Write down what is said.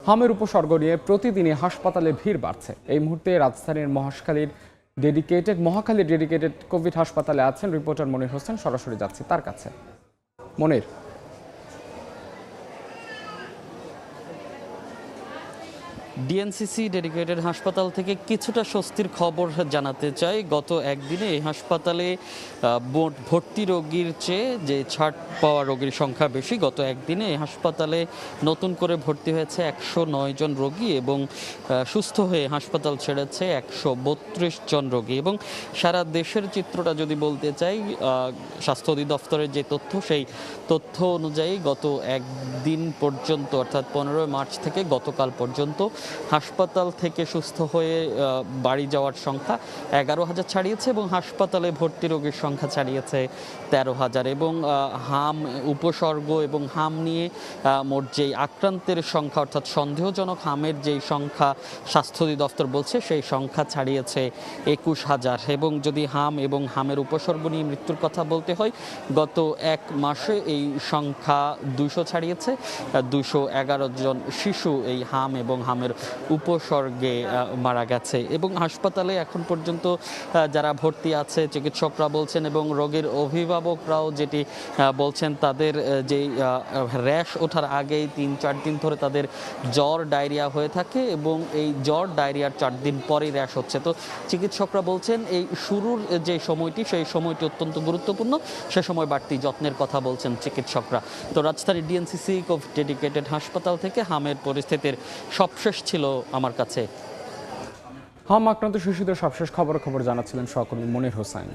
হামের উপসর্গ নিয়ে প্রতিদিনই হাসপাতালে ভিড় বাড়ছে। এই মুহূর্তে রাজধানীর মহাখালীর ডেডিকেটেড কোভিড হাসপাতালে আছেন রিপোর্টার মনির হোসেন। সরাসরি যাচ্ছি তার কাছে। মনির, ডিএনসিসি ডেডিকেটেড হাসপাতাল থেকে কিছুটা স্বস্তির খবর জানাতে চাই। গত একদিনে এই হাসপাতালে ভর্তি রোগীর চেয়ে যে ছাড় পাওয়া রোগীর সংখ্যা বেশি। গত একদিনে এই হাসপাতালে নতুন করে ভর্তি হয়েছে 109 জন রোগী এবং সুস্থ হয়ে হাসপাতাল ছেড়েছে 132 জন রোগী। এবং সারা দেশের চিত্রটা যদি বলতে চাই, স্বাস্থ্য অধিদপ্তরের যে তথ্য, সেই তথ্য অনুযায়ী গত একদিন পর্যন্ত অর্থাৎ 15 মার্চ থেকে গতকাল পর্যন্ত হাসপাতাল থেকে সুস্থ হয়ে বাড়ি যাওয়ার সংখ্যা 11,000 ছাড়িয়েছে এবং হাসপাতালে ভর্তি রোগীর সংখ্যা ছাড়িয়েছে 13,000। এবং হাম উপসর্গ এবং হাম নিয়ে মোট যেই আক্রান্তের সংখ্যা অর্থাৎ সন্দেহজনক হামের যেই সংখ্যা স্বাস্থ্য অধিদপ্তর বলছে, সেই সংখ্যা ছাড়িয়েছে 21,000। এবং যদি হাম এবং হামের উপসর্গ নিয়ে মৃত্যুর কথা বলতে হয়, গত এক মাসে এই সংখ্যা 200 ছাড়িয়েছে। 211 জন শিশু এই হাম এবং হামের উপসর্গে মারা গেছে। এবং হাসপাতালে এখন পর্যন্ত যারা ভর্তি আছে চিকিৎসকরা বলছেন এবং রোগীর অভিভাবকরাও যেটি বলছেন, তাদের যেই র্যাশ ওঠার আগেই 3-4 দিন ধরে তাদের জ্বর ডায়রিয়া হয়ে থাকে এবং এই জ্বর ডায়রিয়ার 4 দিন পরেই র্যাশ হচ্ছে। তো চিকিৎসকরা বলছেন এই শুরুর যে সময়টি, সেই সময়টি অত্যন্ত গুরুত্বপূর্ণ। সে সময় বাড়তি যত্নের কথা বলছেন চিকিৎসকরা। তো রাজধানীর ডিএনসিসি কোভিড ডেডিকেটেড হাসপাতাল থেকে হামের পরিস্থিতির সবশেষ ছিল আমার কাছে। হাম আক্রান্ত শিশুদের সবশেষ খবর জানাচ্ছিলেন সহকর্মী মনির হোসেন।